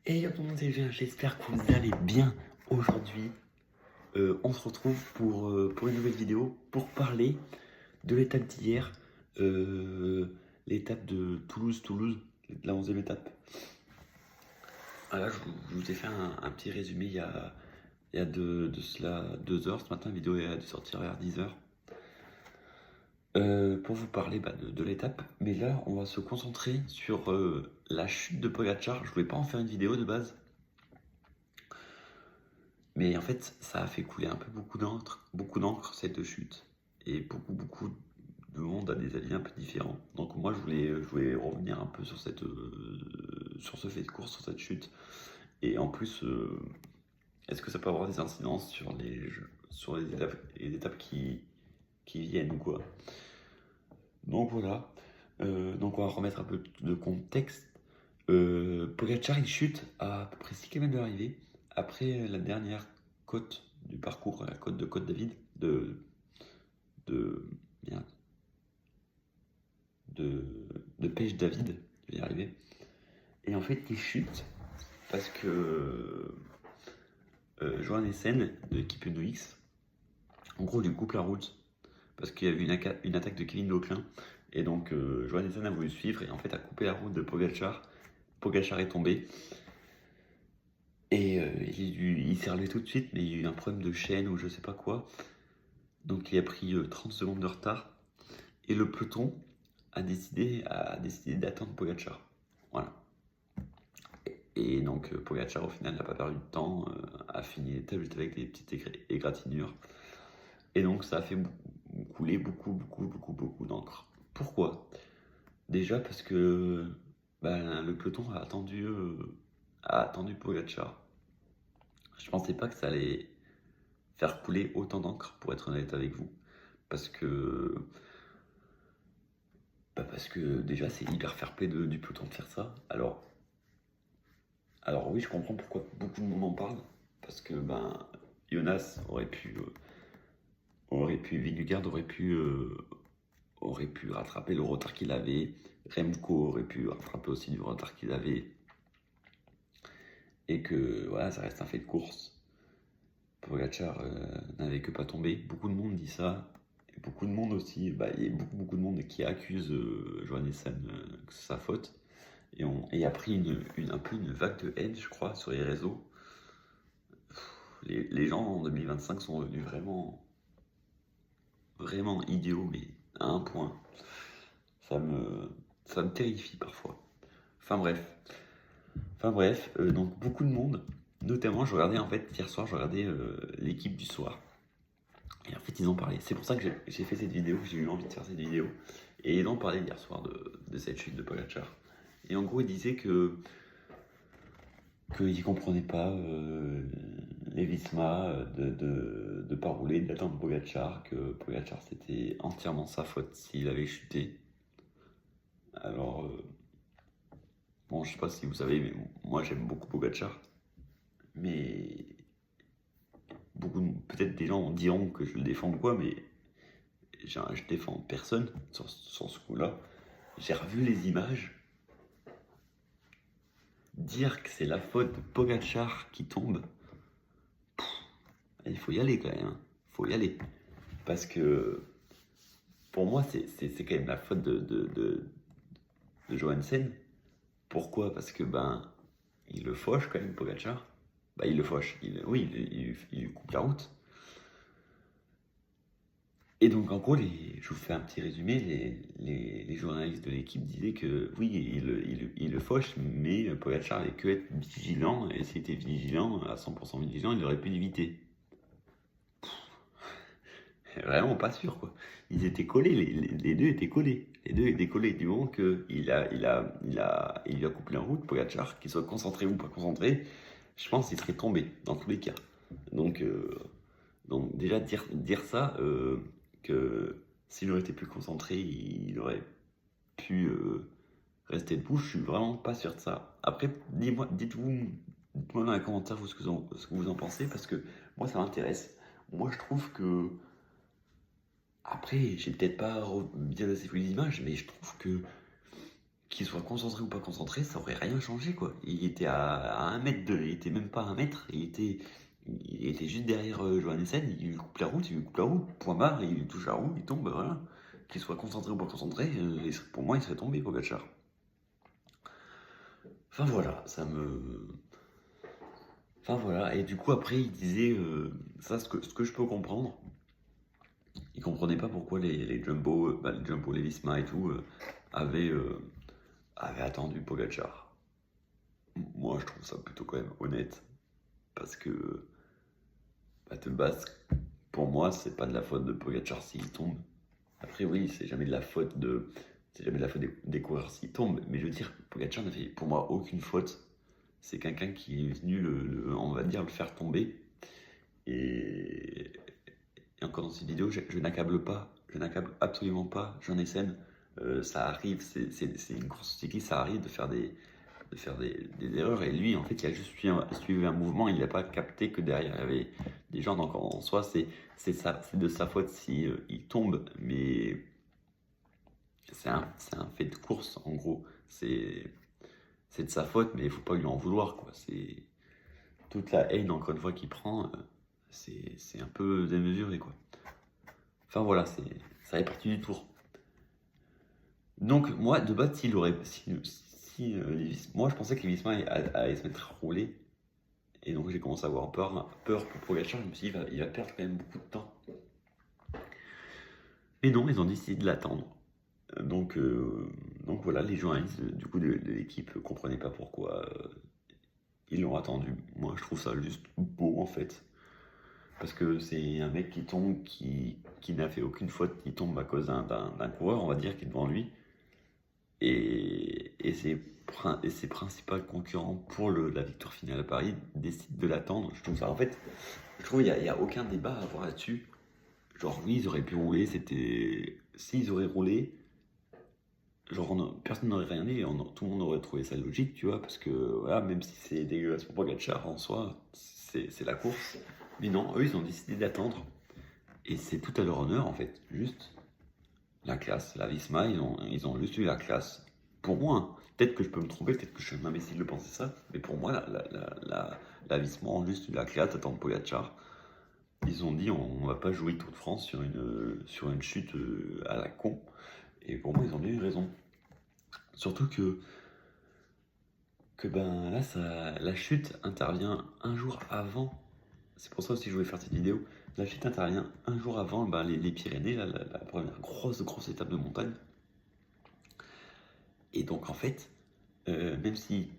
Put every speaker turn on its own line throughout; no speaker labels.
Et yo tout le monde, c'est Julien, j'espère que vous allez bien aujourd'hui. On se retrouve pour une nouvelle vidéo pour parler de l'étape d'hier, l'étape de Toulouse, la 11e étape. Voilà, je vous ai fait un petit résumé il y a de cela 2 heures. Ce matin, la vidéo a dû sortir vers 10 heures. Pour vous parler de l'étape, mais là on va se concentrer sur la chute de Pogacar. Je voulais pas en faire une vidéo de base, mais en fait, ça a fait couler un peu beaucoup d'encre cette chute. Et beaucoup de monde a des avis un peu différents. Donc moi, je voulais revenir un peu sur sur ce fait de course, sur cette chute. Et en plus, est-ce que ça peut avoir des incidences sur sur les étapes qui viennent ou quoi? Donc voilà. Donc on va remettre un peu de contexte. Pogacar, il chute à peu près 6 km de l'arrivée, après la dernière côte du parcours, la côte de Côte-David, de, merde, de Pêche-David, je vais y arriver. Et en fait, il chute parce que Johan Essen, de l'équipe UX, en gros, lui coupe la route parce qu'il y a eu une attaque de Kevin Auclin. Et donc, Johan Essen a voulu suivre et en fait a coupé la route de Pogacar. Pogacar est tombé. Et il s'est relevé tout de suite, mais il y a eu un problème de chaîne ou je sais pas quoi. Donc il a pris 30 secondes de retard. Et le peloton a décidé d'attendre Pogacar. Voilà. Et donc Pogacar au final n'a pas perdu de temps, a fini l'étape juste avec des petites égratignures. Et donc ça a fait couler beaucoup d'encre. Pourquoi? Déjà parce que le peloton a attendu Pogacar. Je pensais pas que ça allait faire couler autant d'encre, pour être honnête avec vous. Parce que déjà c'est hyper fair-play du peloton de faire ça. Alors oui, je comprends pourquoi beaucoup de monde en parle. Parce que Jonas Vingegaard aurait pu rattraper le retard qu'il avait. Remco aurait pu rattraper aussi du retard qu'il avait. Et que voilà, ça reste un fait de course. Pogacar n'avait que pas tombé. Beaucoup de monde dit ça. Et beaucoup de monde aussi, il y a beaucoup de monde qui accuse Johannessen que c'est sa faute. Et a pris un peu une vague de haine, je crois, sur les réseaux. Les gens en 2025 sont devenus vraiment idiots, mais à un point. Ça me terrifie parfois. Enfin bref, donc beaucoup de monde, notamment je regardais en fait hier soir, je regardais l'équipe du soir. Et en fait ils en parlaient. C'est pour ça que j'ai fait cette vidéo, que j'ai eu envie de faire cette vidéo. Et ils en parlaient hier soir de cette chute de Pogacar. Et en gros ils disaient qu'ils comprenaient pas les Visma de pas rouler, d'attendre Pogacar, que Pogacar c'était entièrement sa faute s'il avait chuté. Alors bon, je sais pas si vous savez, mais moi j'aime beaucoup Pogacar. Mais peut-être des gens diront que je le défends ou quoi, mais je défends personne sur ce coup-là. J'ai revu les images. Dire que c'est la faute de Pogacar qui tombe, il faut y aller quand même. Il faut y aller. Parce que pour moi, c'est quand même la faute de Johansen. Pourquoi? Parce que il le fauche quand même, Pogacar. Il le fauche. Il lui coupe la route. Et donc en gros, je vous fais un petit résumé, les journalistes de l'équipe disaient que oui, il le fauche, mais Pogacar avait que être vigilant, et s'il était vigilant, à 100% vigilant, il aurait pu l'éviter. Vraiment pas sûr, quoi. Ils étaient collés, les deux étaient collés. Les deux étaient collés du moment qu'il lui a coupé la route, Pogacar, qu'il soit concentré ou pas concentré, je pense qu'il serait tombé, dans tous les cas. Donc déjà dire ça, que s'il aurait été plus concentré, il aurait pu rester debout, je suis vraiment pas sûr de ça. Après, dites-moi dans les commentaires ce que vous en pensez, parce que moi ça m'intéresse. Moi je trouve que, après, j'ai peut-être pas bien assez vu les images, mais je trouve qu'il soit concentré ou pas concentré, ça aurait rien changé, quoi. Il était à 1 mètre il était même pas à 1 mètre, il était juste derrière Johannessen, il lui coupe la route, point barre, il lui touche la roue, il tombe, bah voilà. Qu'il soit concentré ou pas concentré, pour moi, il serait tombé, Pogacar. Enfin voilà, Enfin voilà, et du coup après il disait, ça ce que je peux comprendre, il comprenait pas pourquoi les Jumbo, les Jumbo, les Visma et tout, avaient, avaient attendu Pogacar. Moi je trouve ça plutôt quand même honnête, parce que de base, pour moi c'est pas de la faute de Pogacar s'il tombe. Après oui, c'est jamais de la faute des coureurs s'ils tombent, mais je veux dire, Pogacar n'a fait pour moi aucune faute. C'est quelqu'un qui est venu, on va dire, le faire tomber. Et, et encore dans cette vidéo, je n'accable absolument pas Jean-Nessen. Ça arrive, c'est une course cycliste, ça arrive de faire des erreurs. Et lui, en fait, il a juste suivi un mouvement, il n'a pas capté que derrière il y avait des gens. Donc en soi, c'est de sa faute si il tombe, mais c'est un fait de course, en gros. C'est de sa faute, mais il faut pas lui en vouloir, quoi. C'est toute la haine, encore une fois, qu'il prend, c'est un peu démesuré, quoi. Enfin voilà, ça fait partie du tour. Donc moi, de base, moi je pensais que les Visma allaient se mettre à rouler, et donc j'ai commencé à avoir peur pour Pogacar. Je me suis dit, il va perdre quand même beaucoup de temps. Mais non, ils ont décidé de l'attendre. Donc voilà, les journalistes du coup de l'équipe ne comprenaient pas pourquoi ils l'ont attendu. Moi, je trouve ça juste beau en fait. Parce que c'est un mec qui tombe, qui n'a fait aucune faute, qui tombe à cause d'un coureur, on va dire, qui est devant lui. Et ses principaux concurrents pour la victoire finale à Paris décident de l'attendre. Je trouve ça, en fait, je trouve qu'il n'y a aucun débat à avoir là-dessus. Genre, oui, ils auraient pu rouler, s'ils auraient roulé, genre, personne n'aurait rien dit, tout le monde aurait trouvé ça logique, tu vois, parce que, voilà, même si c'est dégueulasse pour Pogacar en soi, c'est la course. Mais non, eux, ils ont décidé d'attendre. Et c'est tout à leur honneur, en fait. Juste la classe. La Visma, ils ont juste eu la classe. Pour moi, hein. Peut-être que je peux me tromper, peut-être que je suis un imbécile de penser ça, mais pour moi, la Visma ont juste eu la classe d'attendre Pogacar. Ils ont dit, on va pas jouer Tour de France sur une chute à la con. Et pour moi, ils ont bien eu raison. Surtout que ben là, la chute intervient un jour avant. C'est pour ça aussi que je voulais faire cette vidéo. La chute intervient un jour avant les Pyrénées, la première grosse étape de montagne. Et donc en fait, même si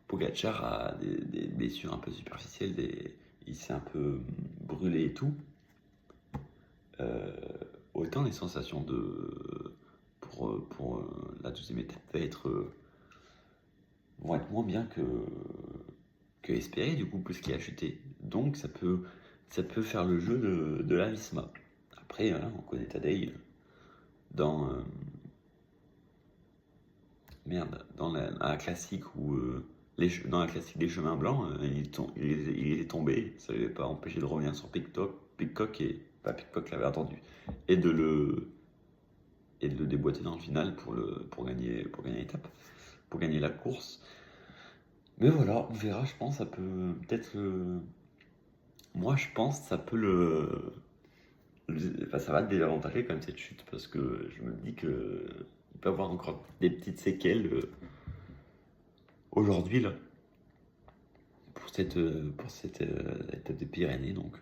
Pogacar a des blessures un peu superficielles, il s'est un peu brûlé et tout, autant les sensations pour la deuxième étape vont être moins bien que espéré du coup, puisqu'il a chuté. Donc ça peut faire le jeu de la Visma. Après, voilà, on connaît Tadej dans dans la classique dans la classique des chemins blancs, il est tombé, ça ne l'avait pas empêché de revenir sur Pidcock et pas Pidcock l'avait attendu et de le déboîter dans le final pour gagner l'étape, pour gagner la course. Mais voilà, on verra, je pense, ça peut peut-être moi je pense ça peut enfin, ça va désavantager quand même cette chute, parce que je me dis que il peut avoir encore des petites séquelles aujourd'hui là pour cette étape des Pyrénées, donc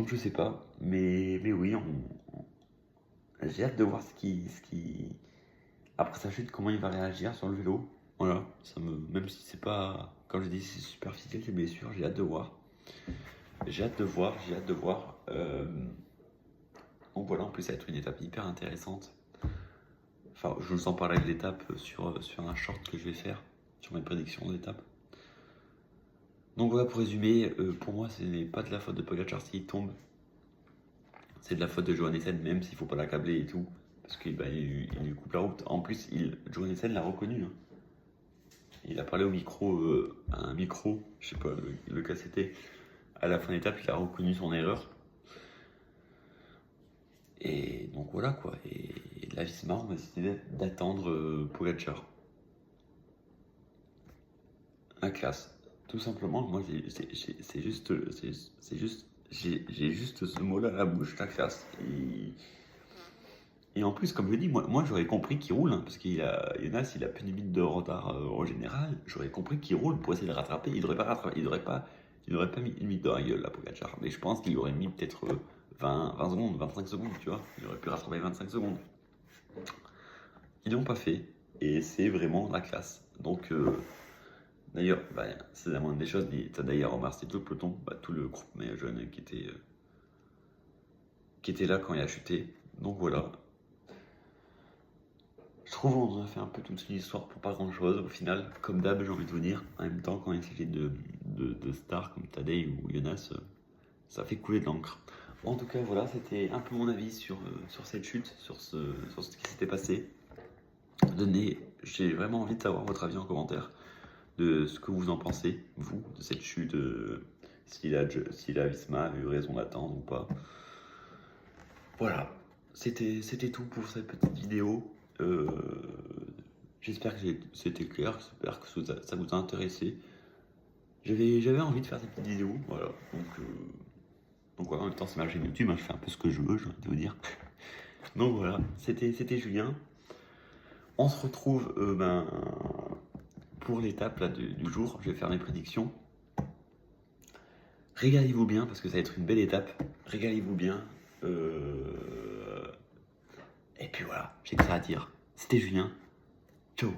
je sais pas, mais oui, j'ai hâte de voir après sa chute, comment il va réagir sur le vélo. Voilà, même si c'est pas, comme je dis, c'est superficiel les blessures, j'ai hâte de voir. Donc voilà, en plus ça va être une étape hyper intéressante. Enfin, je vous en parlerai de l'étape sur un short que je vais faire, sur mes prédictions d'étape. Donc voilà, pour résumer, pour moi, ce n'est pas de la faute de Pogacar s'il tombe. C'est de la faute de Johannessen, même s'il ne faut pas l'accabler et tout. Parce qu'il lui coupe la route. En plus, Johannessen l'a reconnu. Hein. Il a parlé à un micro, je sais pas le cas c'était. À la fin de l'étape, il a reconnu son erreur. Et donc voilà quoi. Et la Visma ont décidé d'attendre Pogacar. La classe. Tout simplement, moi, c'est juste, j'ai juste ce mot-là à la bouche, la classe. Et en plus, comme je dis, moi j'aurais compris qu'il roule, hein, parce Jonas, il a plus de limite de retard en général. J'aurais compris qu'il roule pour essayer de rattraper. Il n'aurait pas mis une limite dans la gueule, là, Pogacar. Mais je pense qu'il aurait mis peut-être 20 secondes, 25 secondes, tu vois. Il aurait pu rattraper 25 secondes. Ils l'ont pas fait, et c'est vraiment la classe. Donc, d'ailleurs, c'est la moindre des choses. Tu as d'ailleurs remercié tout le peloton, tout le groupe mais jeune qui était là quand il a chuté. Donc voilà. Je trouve qu'on a fait un peu toute une histoire pour pas grand chose au final. Comme d'hab, j'ai envie de vous dire. En même temps, quand il s'agit de stars comme Tadej ou Jonas, ça fait couler de l'encre. En tout cas, voilà, c'était un peu mon avis sur cette chute, sur ce qui s'était passé. J'ai vraiment envie de savoir votre avis en commentaire de ce que vous en pensez, vous, de cette chute, si la Visma a eu raison d'attendre ou pas. Voilà, c'était tout pour cette petite vidéo. J'espère que c'était clair, j'espère que ça vous a intéressé. J'avais envie de faire cette petite vidéo, voilà. Donc voilà, en même temps c'est ma chaîne YouTube, hein, je fais un peu ce que je veux, j'ai envie de vous dire. Donc voilà, c'était Julien. On se retrouve pour l'étape là, du jour. Je vais faire mes prédictions. Régalez-vous bien parce que ça va être une belle étape. Régalez-vous bien. Et puis voilà, j'ai que ça à dire. C'était Julien. Ciao.